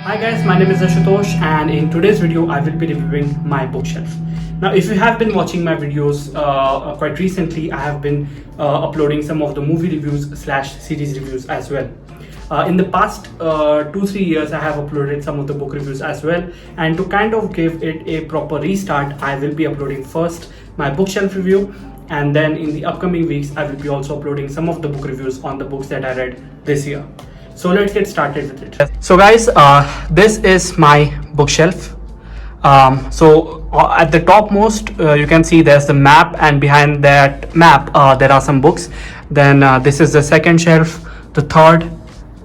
Hi guys, my name is Ashutosh and in today's video I will be reviewing my bookshelf. Now if you have been watching my videos quite recently, I have been uploading some of the movie reviews slash series reviews as well. In the past 2-3 years I have uploaded some of the book reviews as well, and to kind of give it a proper restart I will be uploading first my bookshelf review, and then in the upcoming weeks I will be also uploading some of the book reviews on the books that I read this year. So let's get started with it. So guys, this is my bookshelf. At the topmost you can see there's the map, and behind that map there are some books. Then this is the second shelf, the third,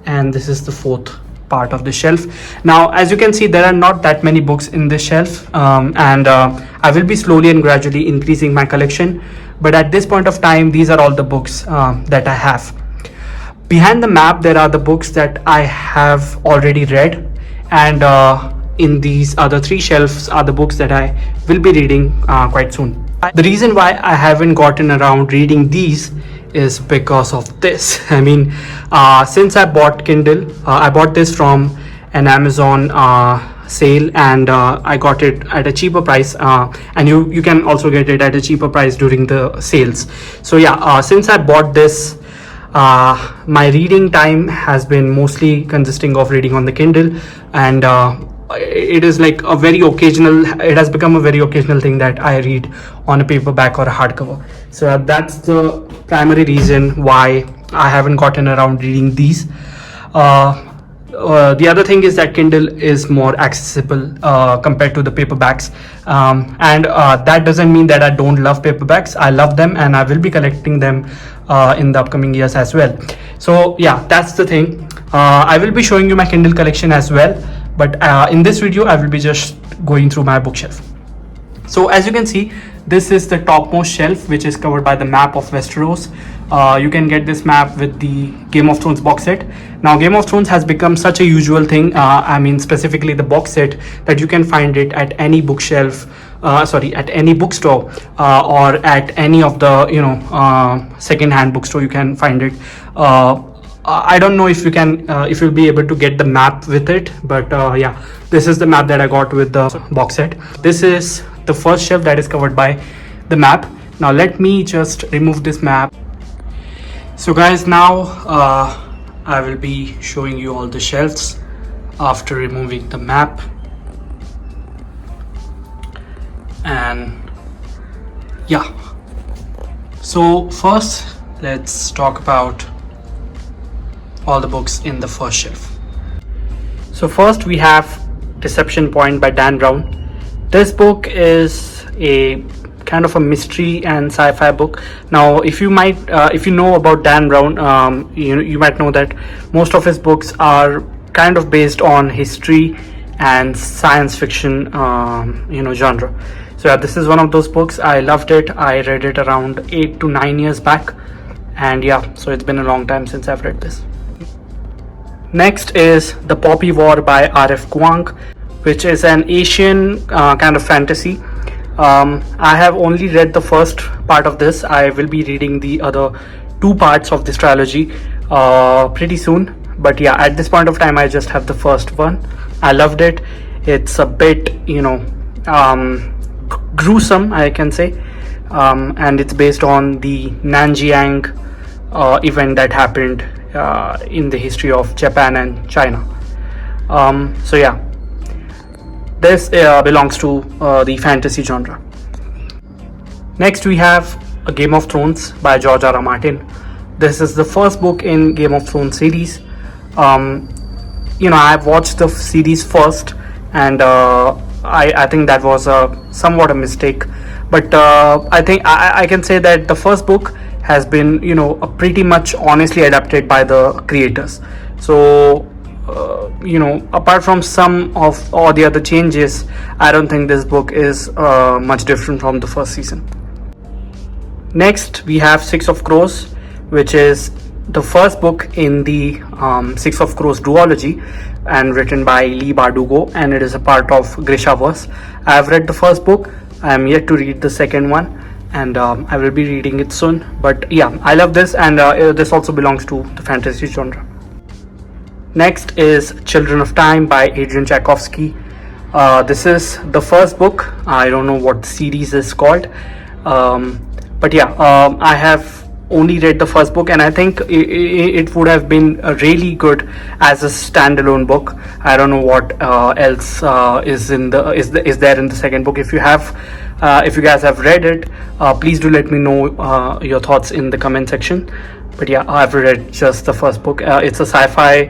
and this is the fourth part of the shelf. Now as you can see, there are not that many books in this shelf, and I will be slowly and gradually increasing my collection, but at this point of time these are all the books that I have. Behind the map there are the books that I have already read, and in these other three shelves are the books that I will be reading quite soon. The reason why I haven't gotten around reading these is because of this. I mean, since I bought Kindle, I bought this from an Amazon sale, and I got it at a cheaper price, and you can also get it at a cheaper price during the sales. So yeah, since I bought this, my reading time has been mostly consisting of reading on the Kindle, and it is like a very occasional, it has become a very occasional thing that I read on a paperback or a hardcover. So that's the primary reason why I haven't gotten around reading these. The other thing is that Kindle is more accessible compared to the paperbacks, and that doesn't mean that I don't love paperbacks. I love them, and I will be collecting them in the upcoming years as well. So yeah, that's the thing. I will be showing you my Kindle collection as well, but in this video I will be just going through my bookshelf. So as you can see, this is the topmost shelf, which is covered by the map of Westeros. You can get this map with the Game of Thrones box set. Now Game of Thrones has become such a usual thing, I mean specifically the box set, that you can find it at any bookshelf, at any bookstore, or at any of the second-hand bookstore you can find it. I don't know if you can if you'll be able to get the map with it, but yeah, this is the map that I got with the box set. This is the first shelf that is covered by the map. Now let me just remove this map. So guys, now I will be showing you all the shelves after removing the map. And yeah, so first let's talk about all the books in the first shelf. So first we have Deception Point by Dan Brown. This book is a kind of a mystery and sci-fi book. Now if you know about Dan Brown, you might know that most of his books are kind of based on history and science fiction genre. So yeah, this is one of those books. I loved it. I read it around 8 to 9 years back, and yeah, so it's been a long time since I've read this. Next is The Poppy War by R.F. Kuang, which is an Asian kind of fantasy. I have only read the first part of this. I will be reading the other two parts of this trilogy pretty soon, but yeah, at this point of time I just have the first one. I loved it. It's a bit gruesome, I can say, and it's based on the Nanjiang event that happened in the history of Japan and China. So yeah, this belongs to the fantasy genre. Next we have A Game of Thrones by George R.R. Martin. This is the first book in Game of Thrones series. I've watched the series first, and I think that was somewhat a mistake, but I think I can say that the first book has been pretty much honestly adapted by the creators. So apart from some of all the other changes, I don't think this book is much different from the first season. Next we have Six of Crows, which is the first book in the Six of Crows duology, and written by Leigh Bardugo, and it is a part of Grishaverse. I have read the first book. I am yet to read the second one, and I will be reading it soon. But yeah, I love this, and this also belongs to the fantasy genre. Next is Children of Time by Adrian Tchaikovsky. This is the first book. I don't know what the series is called, but yeah, I have only read the first book, and I think it would have been really good as a standalone book. I don't know what else is there in the second book. If you guys have read it, please do let me know your thoughts in the comment section. But yeah, I've read just the first book. It's a sci-fi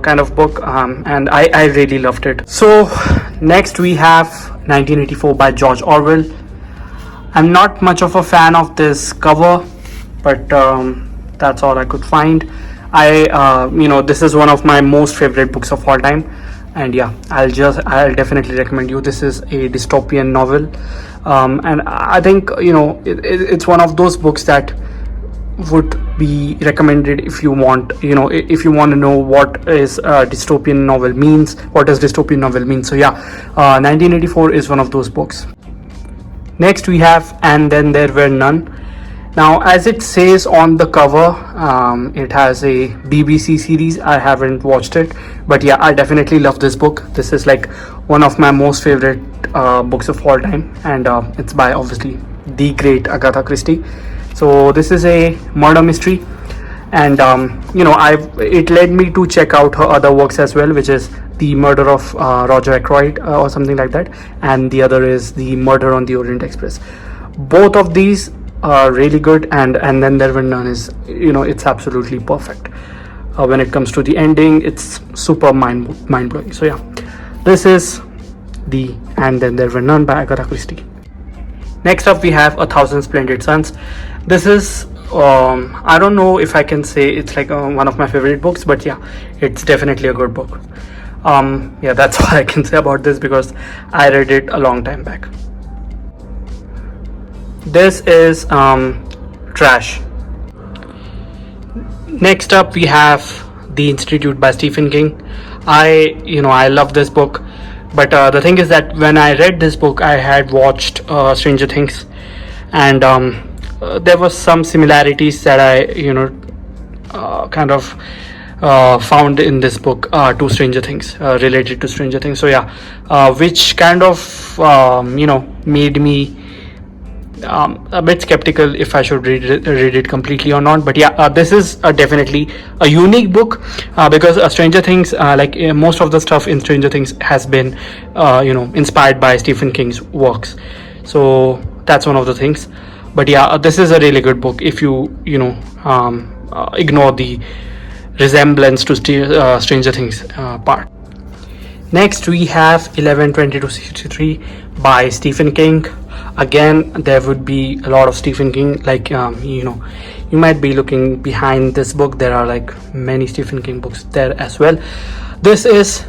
kind of book, and I really loved it. So next we have 1984 by George Orwell. I'm not much of a fan of this cover, but that's all I could find. This is one of my most favorite books of all time, and yeah, I'll definitely recommend you. This is a dystopian novel, and I think it's one of those books that would be recommended if you want to know what is a dystopian novel means. What does dystopian novel mean? So yeah, 1984 is one of those books. Next we have And Then There Were None. Now, as it says on the cover, it has a BBC series. I haven't watched it, but yeah, I definitely love this book. This is like one of my most favorite books of all time, and it's by obviously the great Agatha Christie. So this is a murder mystery, and it led me to check out her other works as well, which is The Murder of Roger Ackroyd or something like that, and the other is The Murder on the Orient Express. Both of these are really good, and Then There Were None is, it's absolutely perfect. When it comes to the ending, it's super mind-blowing. So yeah, this is the And Then There Were None by Agatha Christie. Next up we have A Thousand Splendid Suns. This is I don't know if I can say it's like one of my favorite books, but yeah, it's definitely a good book. Yeah, that's all I can say about this because I read it a long time back. This is Trash. Next up we have The Institute by Stephen King. I love this book, but the thing is that when I read this book, I had watched Stranger Things, and there was some similarities that I kind of found in this book to Stranger Things, related to Stranger Things. So yeah, which kind of made me a bit skeptical if I should read it completely or not. But yeah, this is definitely a unique book because Stranger Things, most of the stuff in Stranger Things has been inspired by Stephen King's works. So that's one of the things. But yeah, this is a really good book if you ignore the resemblance to Stranger Things part. Next we have 11/22/63 by Stephen King. Again, there would be a lot of Stephen King, you might be looking behind this book, there are like many Stephen King books there as well. This is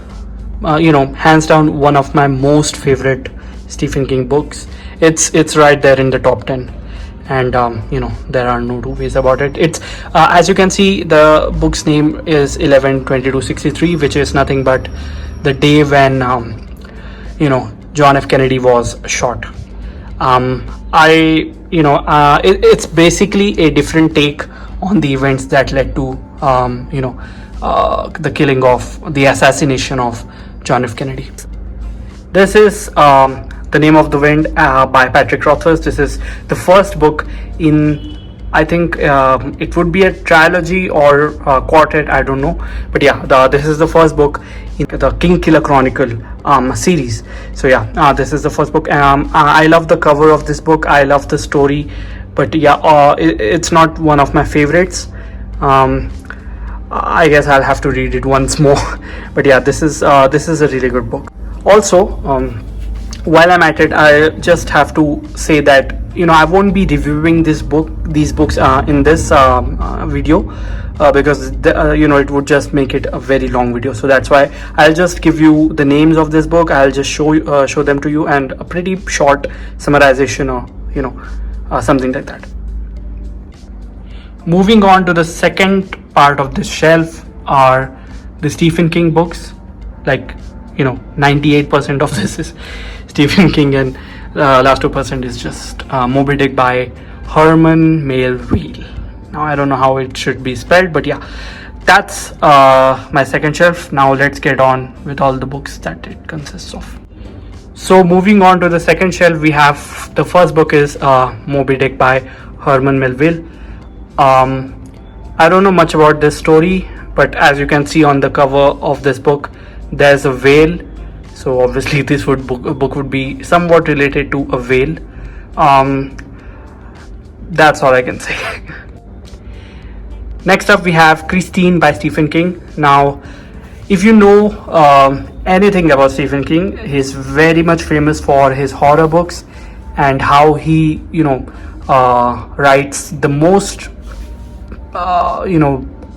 hands down one of my most favorite Stephen King books. It's right there in the top 10, and there are no two ways about it. It's as you can see, the book's name is 11/22/63, which is nothing but the day when John F. Kennedy was shot. It's basically a different take on the events that led to the assassination of John F. Kennedy. This is The Name of the Wind by Patrick Rothfuss. This is the first book in, I think it would be a trilogy or a quartet, I don't know, but yeah, this is the first book in the Kingkiller Chronicle series. So yeah, this is the first book. I love the cover of this book, I love the story, but yeah, it's not one of my favorites. I guess I'll have to read it once more. But yeah, this is a really good book. Also, while I'm at it, I just have to say that I won't be reviewing these books in this video because it would just make it a very long video. So that's why I'll just give you the names of this book. I'll just show them to you, and a pretty short summarization or something like that. Moving on to the second part of this shelf are the Stephen King books. 98% of this is Stephen King, and last 2% is just Moby Dick by Herman Melville. Now I don't know how it should be spelled, but yeah, That's my second shelf. Now let's get on with all the books that it consists of. So moving on to the second shelf, we have the first book is Moby Dick by Herman Melville. I don't know much about this story, but as you can see on the cover of this book, there's a whale. So obviously this book would be somewhat related to a whale. That's all I can say. Next up we have Christine by Stephen King. Now, if you know anything about Stephen King, he's very much famous for his horror books and how he, writes the most,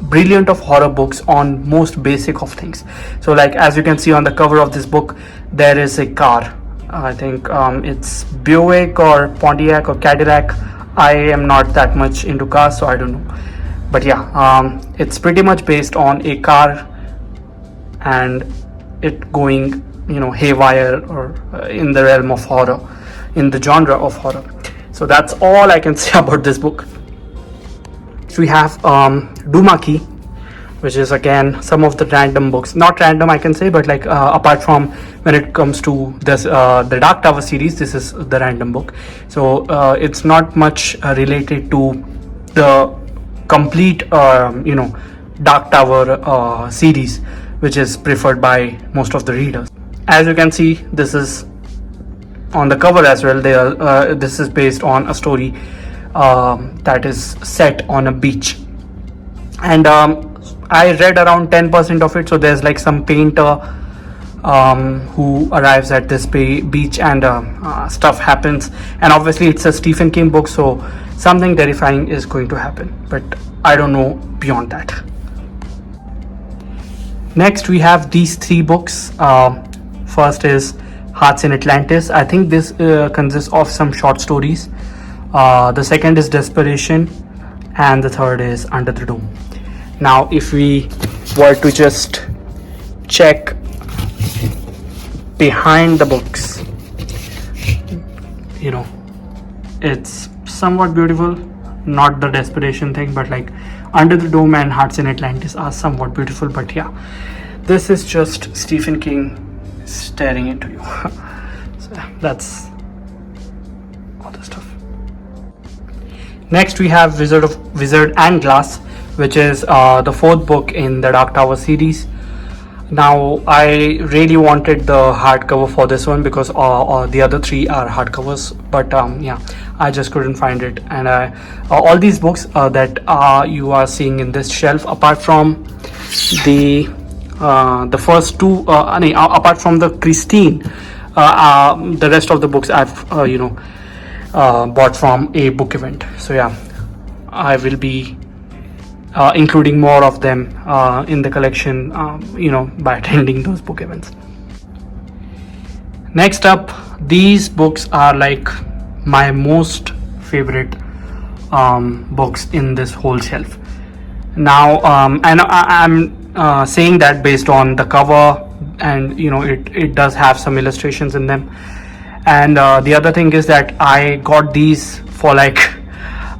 brilliant of horror books on most basic of things. So, like as you can see on the cover of this book, there is a car. I think it's Buick or Pontiac or Cadillac. I am not that much into cars, so I don't know. But yeah, it's pretty much based on a car and it going, haywire or in the realm of horror, in the genre of horror. So that's all I can say about this book. So we have Dumaki, which is again some of the random books. Not random, I can say, but like apart from when it comes to this the Dark Tower series, this is the random book. So it's not much related to the complete Dark Tower series, which is preferred by most of the readers. As you can see, this is on the cover as well. This is based on a story that is set on a beach, and I read around 10% of it. So there's like some painter who arrives at this beach and stuff happens, and obviously it's a Stephen King book, so something terrifying is going to happen, but I don't know beyond that. Next we have these three books. First is Hearts in Atlantis. I think this consists of some short stories. The second is Desperation, and the third is Under the Dome. Now if we were to just check behind the books, it's somewhat beautiful. Not the Desperation thing, but like Under the Dome and Hearts in Atlantis are somewhat beautiful. But yeah, this is just Stephen King staring into you. So that's all the stuff. Next we have Wizard and Glass, which is the fourth book in the Dark Tower series. Now I really wanted the hardcover for this one because the other three are hardcovers, but yeah, I just couldn't find it. And all these books that you are seeing in this shelf, apart from the first two, apart from the Christine, the rest of the books I've bought from a book event. So yeah, I will be including more of them in the collection, by attending those book events. Next up, these books are like my most favorite books in this whole shelf. Now, I'm saying that based on the cover, and it does have some illustrations in them. And the other thing is that I got these for like,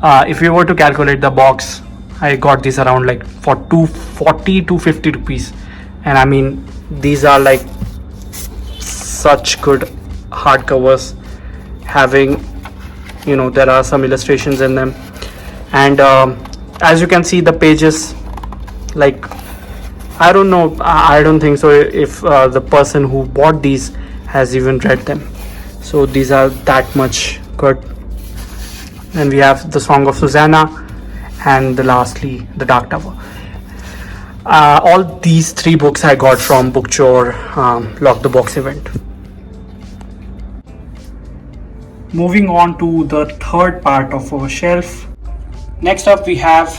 if you were to calculate the box, I got these around like for 240 to 50 rupees. And I mean, these are like such good hardcovers, having, there are some illustrations in them. And as you can see, the pages, like, I don't know, I don't think so if the person who bought these has even read them. So these are that much good. And we have the Song of Susanna, and lastly the Dark Tower. All these three books I got from Bookchore Lock the Box event. Moving on to the third part of our shelf. Next up we have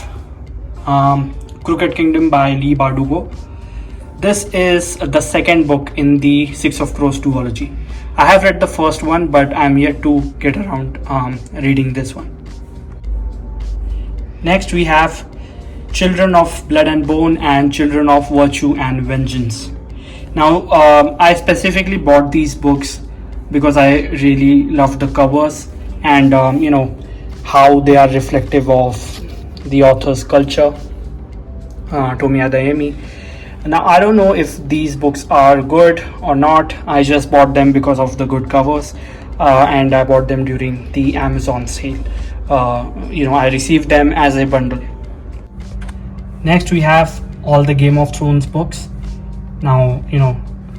Crooked Kingdom by Leigh Bardugo. This is the second book in the Six of Crows duology. I have read the first one, but I'm yet to get around reading this one. Next we have Children of Blood and Bone and Children of Virtue and Vengeance. Now I specifically bought these books because I really love the covers and how they are reflective of the author's culture. Tomi Adeyemi. Now I don't know if these books are good or not. I just bought them because of the good covers, and I bought them during the Amazon sale. I received them as a bundle. Next we have all the Game of Thrones books. Now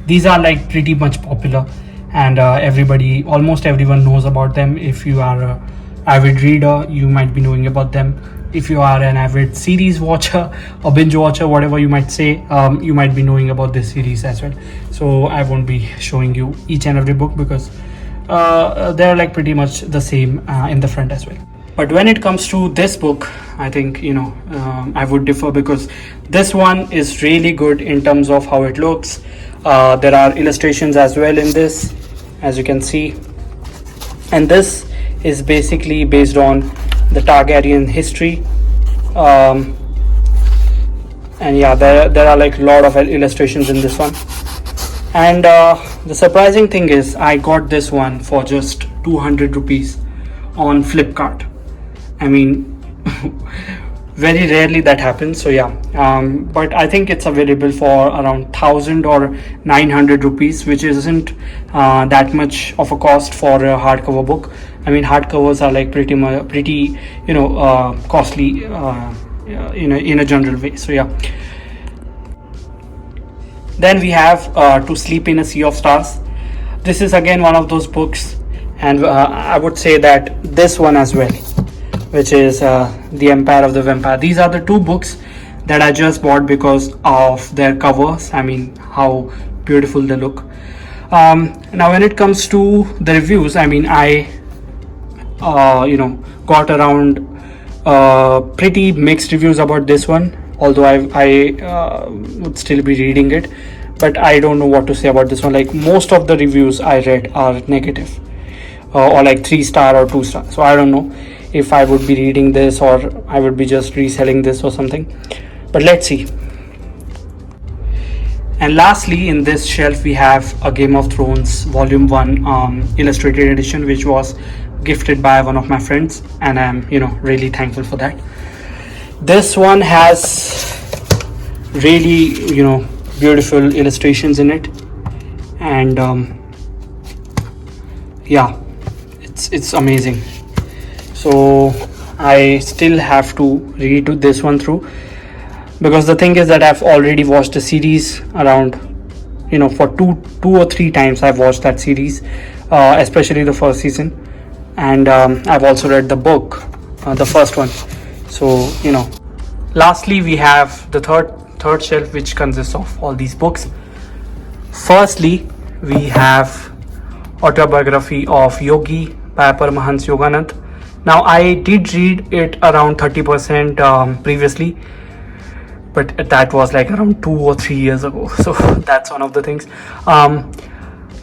these are like pretty much popular, and almost everyone knows about them. If you are a avid reader, you might be knowing about them. If you are an avid series watcher or binge watcher, whatever you might say, you might be knowing about this series as well. So I won't be showing you each and every book because they're like pretty much the same in the front as well. But when it comes to this book, I think I would differ, because this one is really good in terms of how it looks. There are illustrations as well in this, as you can see, and this is basically based on the Targaryen history, and yeah, there are like a lot of illustrations in this one. And the surprising thing is I got this one for just 200 rupees on Flipkart. I mean, very rarely that happens. So yeah, but I think it's available for around 1000 or 900 rupees, which isn't that much of a cost for a hardcover book. I mean, hardcovers are like pretty costly in a general way. So yeah. Then we have To Sleep in a Sea of Stars. This is again one of those books, and I would say that this one as well, which is The Empire of the Vampire. These are the two books that I just bought because of their covers. I mean, how beautiful they look. Now when it comes to the reviews, I mean, I got around pretty mixed reviews about this one, although I would still be reading it, but I don't know what to say about this one. Like, most of the reviews I read are negative, or like 3-star or 2-star. So I don't know if I would be reading this or I would be just reselling this or something, but let's see. And lastly, in this shelf we have a Game of Thrones Volume 1 illustrated edition, which was gifted by one of my friends, and I'm really thankful for that. This one has really beautiful illustrations in it, and yeah, it's amazing. So I still have to read this one through, because the thing is that I've already watched the series around for two or three times. I've watched that series, especially the first season, and I've also read the book, the first one. So lastly we have the third shelf, which consists of all these books. Firstly, we have Autobiography of Yogi by Paramahans Yoganand. Now I did read it around 30% previously, but that was like around 2 or 3 years ago. So that's one of the things. And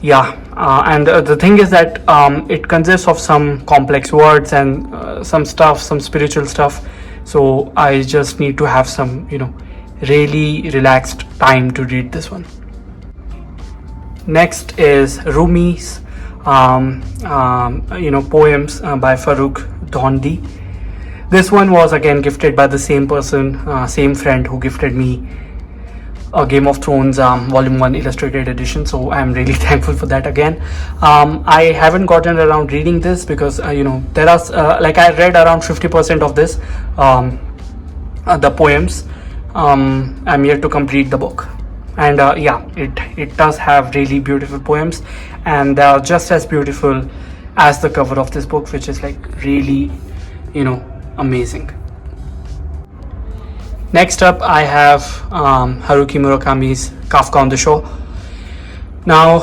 the thing is that it consists of some complex words and some spiritual stuff. So I just need to have some really relaxed time to read this one. Next is Rumi's poems by Farooq Dhondi. This one was again gifted by the same person, same friend who gifted me a Game of Thrones Volume 1 illustrated edition. So I'm really thankful for that again. I haven't gotten around reading this because there are like I read around 50% of this, the poems. I'm yet to complete the book, and it does have really beautiful poems, and they are just as beautiful as the cover of this book, which is like really amazing. Next up I have Haruki Murakami's Kafka on the Shore. Now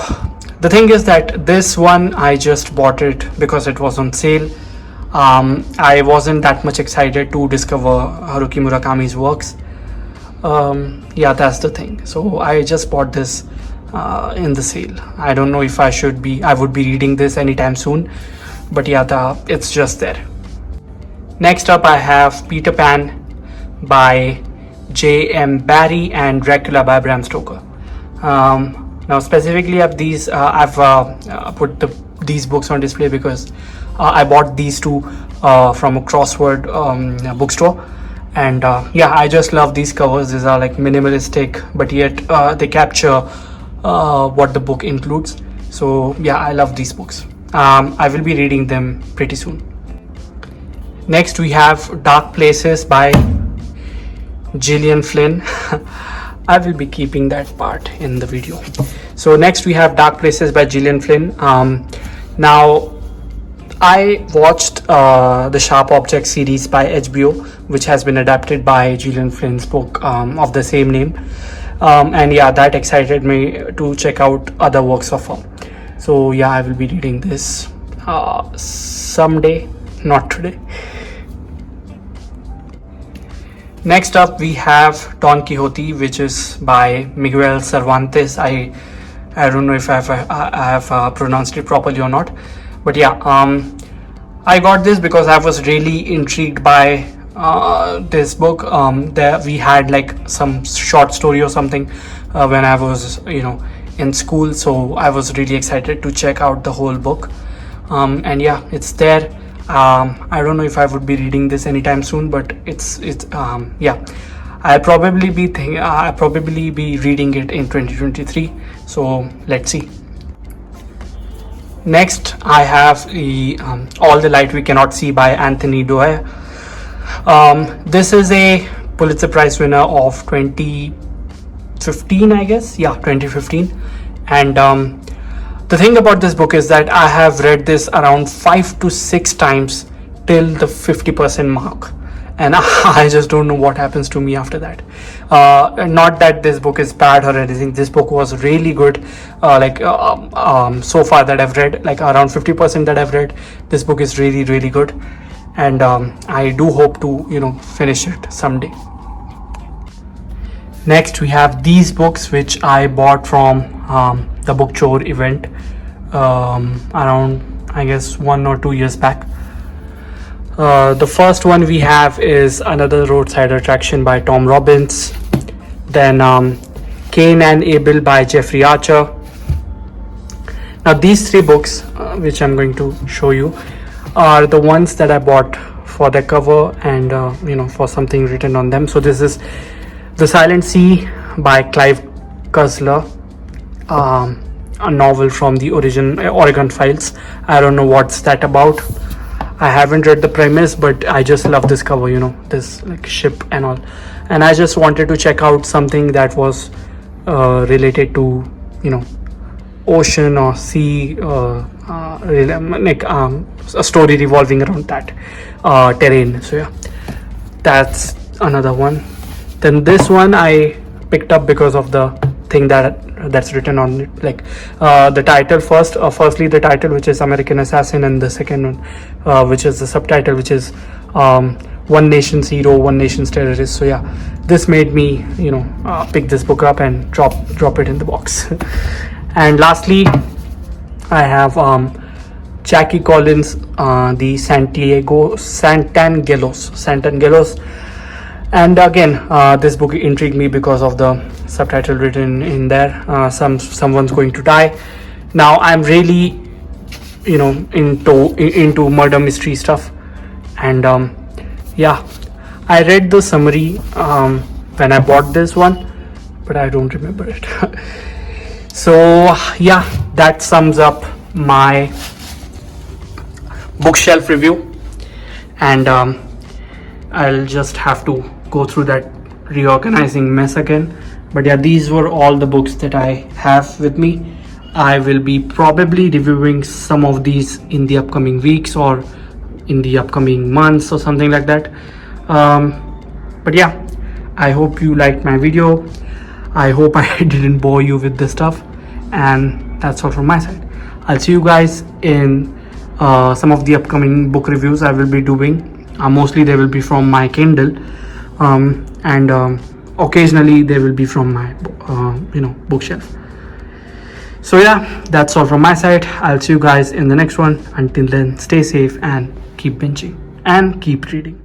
the thing is that this one I just bought it because it was on sale. I wasn't that much excited to discover Haruki Murakami's works. That's the thing. So I just bought this in the sale. I don't know if I would be reading this anytime soon, but it's just there. Next up I have Peter Pan by J.M. Barrie and Dracula by Bram Stoker. Now specifically I've put these books on display because I bought these two from a Crossword bookstore, And yeah, I just love these covers. These are like minimalistic, but yet they capture what the book includes. So yeah, I love these books. I will be reading them pretty soon. Next we have Dark Places by Gillian Flynn. I will be keeping that part in the video. So next we have Dark Places by Gillian Flynn. Now I watched the Sharp Objects series by HBO, which has been adapted by Gillian Flynn's book of the same name. And yeah, that excited me to check out other works of her. So yeah, I will be reading this someday, not today. Next up we have Don Quixote, which is by Miguel Cervantes. I don't know if I have pronounced it properly or not, but yeah, I got this because I was really intrigued by this book. There we had like some short story or something when I was in school, so I was really excited to check out the whole book. And yeah, it's there. I don't know if I would be reading this anytime soon, but it's yeah, I'll probably be reading it in 2023. So let's see. Next I have the All the Light We Cannot See by Anthony Doerr. This is a Pulitzer Prize winner of 2015, I guess. Yeah, 2015. And the thing about this book is that I have read this around 5 to 6 times till the 50% mark, and I just don't know what happens to me after that. Not that this book is bad or anything. This book was really good. So far that I've read, like around 50% that I've read, this book is really, really good. And I do hope to finish it someday. Next we have these books, which I bought from the book chore event around, I guess, 1 or 2 years back. The first one we have is Another Roadside Attraction by Tom Robbins. Then Cain and Abel by Jeffrey Archer. Now these 3 books which I'm going to show you are the ones that I bought for the cover and for something written on them. So this is The Silent Sea by Clive Cussler, a novel from the Oregon Files. I don't know what's that about. I haven't read the premise, but I just love this cover, this like ship and all, and I just wanted to check out something that was related to ocean or sea, a story revolving around that terrain. So yeah, that's another one. Then this one I picked up because of the thing that's written on it, like the title firstly the title, which is American Assassin, and the second one which is the subtitle, which is One Nation's Hero, One Nation's Terrorist. So yeah, this made me pick this book up and drop it in the box. And lastly I have Jackie Collins, the Santangelos. And again, this book intrigued me because of the subtitle written in there. Someone's going to die. Now I'm really into murder mystery stuff, and yeah, I read the summary when I bought this one, but I don't remember it. So yeah, that sums up my bookshelf review, and I'll just have to go through that reorganizing mess again. But yeah, these were all the books that I have with me. I will be probably reviewing some of these in the upcoming weeks or in the upcoming months or something like that. But yeah, I hope you liked my video. I hope I didn't bore you with this stuff, and that's all from my side. I'll see you guys in some of the upcoming book reviews I will be doing. Mostly they will be from my Kindle, and occasionally they will be from my bookshelf. So yeah, that's all from my side. I'll see you guys in the next one. Until then, stay safe and keep binging and keep reading.